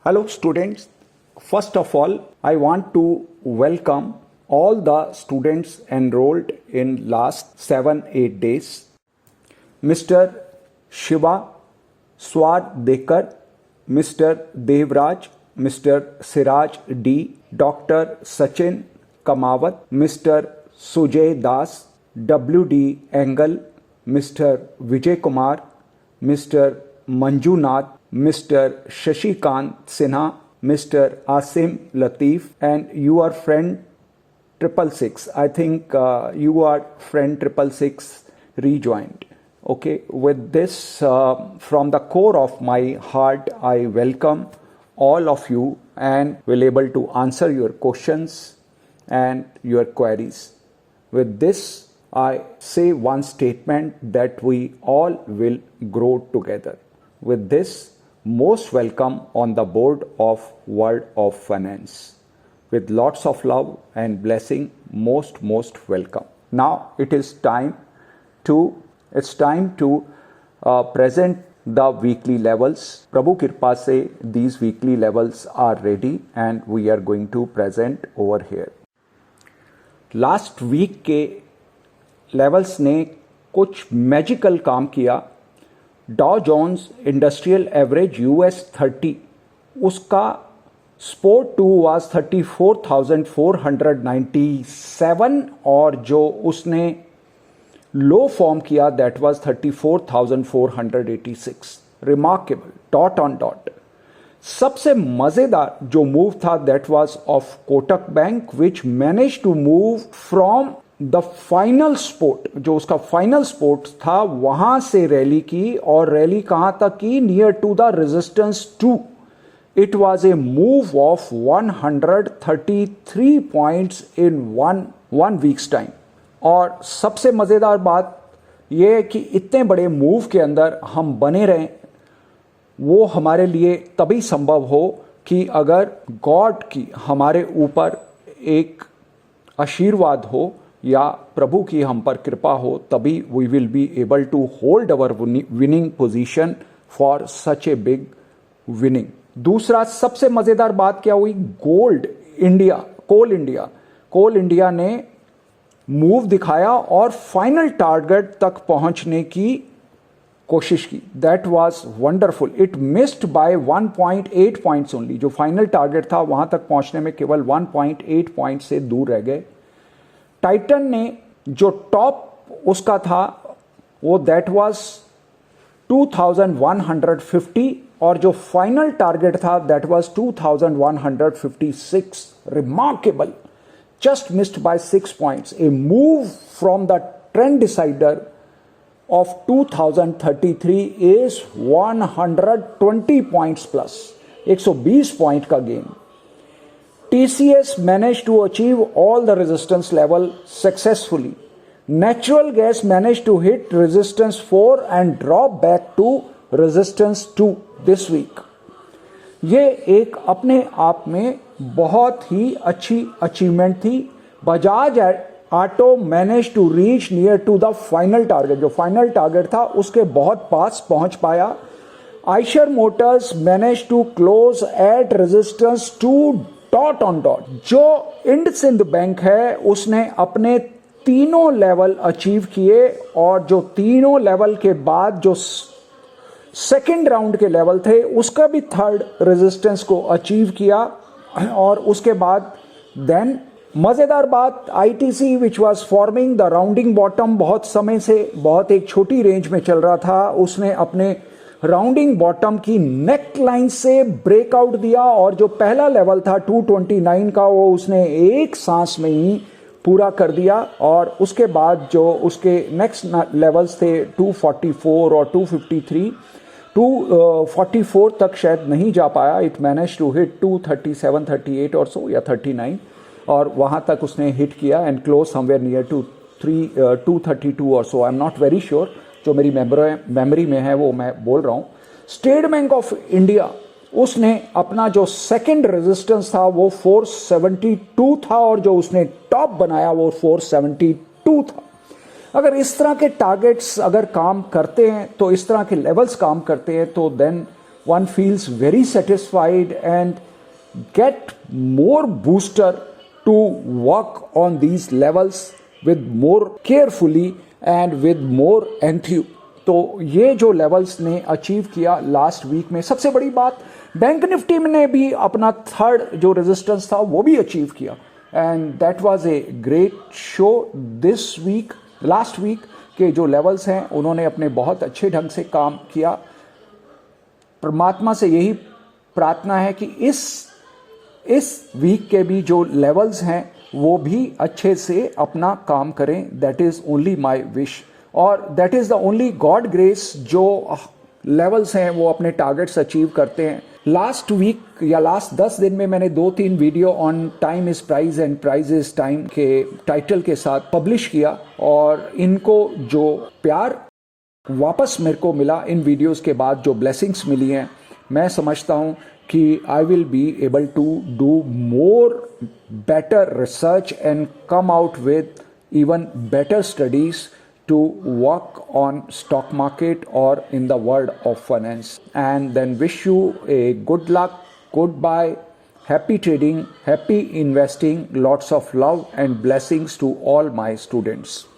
Hello students, first of all I want to welcome all the students enrolled in last 7-8 days. Mr. Shiva Swadekar, Mr. Devraj, Mr. Siraj D, Dr. Sachin Kamawat, Mr. Sujay Das, W.D. Engel, Mr. Vijay Kumar, Mr. Manjunath, Mr. Shashikant Sinha, Mr. Asim Latif, and your friend 666. I think you are friend 666 rejoined. Okay, with this, from the core of my heart, I welcome all of you and will able to answer your questions and your queries. With this, I say one statement that we all will grow together. With this, most welcome on the board of World of Finance. With lots of love and blessing, most welcome. Now it is time to present the weekly levels. Prabhu Kirpa se these weekly levels are ready and we are going to present over here. Last week के levels ने कुछ magical काम किया. डॉ Jones industrial average US 30 उसका sport 2 was 34,497 और जो उसने लो फॉर्म किया that was 34,486. Remarkable, dot on dot. सबसे मजेदार जो मूव था that was of Kotak bank which manage to move from the final support. जो उसका फाइनल स्पोर्ट था वहां से रैली की और रैली कहां तक की? Near to the resistance 2. It was a move of 133 points in one weeks time. और सबसे मजेदार बात यह है कि इतने बड़े मूव के अंदर हम बने रहें, वो हमारे लिए तभी संभव हो कि अगर गॉड की हमारे ऊपर एक आशीर्वाद हो या प्रभु की हम पर कृपा हो, तभी we will be able to hold our winning position for such a big winning. दूसरा सबसे मजेदार बात क्या हुई? कोल इंडिया ने मूव दिखाया और फाइनल टारगेट तक पहुंचने की कोशिश की. That was wonderful. It missed by 1.8 points only. जो फाइनल टारगेट था वहां तक पहुंचने में केवल 1.8 पॉइंट से दूर रह गए. टाइटन ने जो टॉप उसका था वो दैट वाज 2150 और जो फाइनल टारगेट था that was 2156. Remarkable. Just missed by 6 points. A move from the trend decider of 2033 is 120 points plus. 120 point का gain. TCS managed to achieve all the resistance level successfully. Natural gas managed to hit resistance 4 and drop back to resistance 2 this week. ये एक अपने आप में बहुत ही अच्छी achievement थी. Bajaj auto manage to reach near to the final target. जो final target था उसके बहुत पास पहुंच पाया. Eicher motors manage to close at resistance 2 dot on dot. जो इंडसिंध बैंक है उसने अपने तीनों लेवल अचीव किए और जो तीनों लेवल के बाद जो सेकेंड राउंड के लेवल थे उसका भी थर्ड रेजिस्टेंस को अचीव किया. और उसके बाद देन मजेदार बात, ITC which was forming the rounding bottom, बहुत समय से बहुत एक छोटी रेंज में चल रहा था, उसने अपने राउंडिंग बॉटम की नेक लाइन से ब्रेकआउट दिया और जो पहला लेवल था 229 का वो उसने एक सांस में ही पूरा कर दिया. और उसके बाद जो उसके नेक्स्ट लेवल्स थे 244 और 253, 244 तक शायद नहीं जा पाया. इट मैनेज टू हिट 237, 38 और सो या 39 और वहां तक उसने हिट किया and close somewhere near to 232 और so. I am not very sure. जो मेरी मेमोरी में है वो मैं बोल रहा हूं. स्टेट बैंक ऑफ इंडिया उसने अपना जो सेकंड रेजिस्टेंस था वो 472 था और जो उसने टॉप बनाया वो 472 था. अगर इस तरह के टारगेट्स अगर काम करते हैं तो इस तरह के लेवल्स काम करते हैं तो then one feels very satisfied and get more booster to work on these levels with more carefully and with more enthuse. तो ये जो लेवल्स ने अचीव किया लास्ट वीक में, सबसे बड़ी बात बैंक निफ्टी ने भी अपना थर्ड जो रेजिस्टेंस था वो भी अचीव किया, and that was a great show this week. Last week के जो लेवल्स हैं उन्होंने अपने बहुत अच्छे ढंग से काम किया. परमात्मा से यही प्रार्थना है कि इस वीक के भी जो लेवल्स हैं वो भी अच्छे से अपना काम करें. That is only my wish, और that is the only God grace जो लेवल्स हैं वो अपने टारगेट्स अचीव करते हैं. लास्ट वीक या लास्ट 10 दिन में मैंने 2-3 video on time is price and price is time के टाइटल के साथ पब्लिश किया, और इनको जो प्यार वापस मेरे को मिला इन वीडियोस के बाद, जो ब्लेसिंग्स मिली हैं, मैं समझता हूँ कि I will be able to do more better research and come out with even better studies to work on stock market or in the world of finance. And then wish you a good luck, goodbye, happy trading, happy investing, lots of love and blessings to all my students.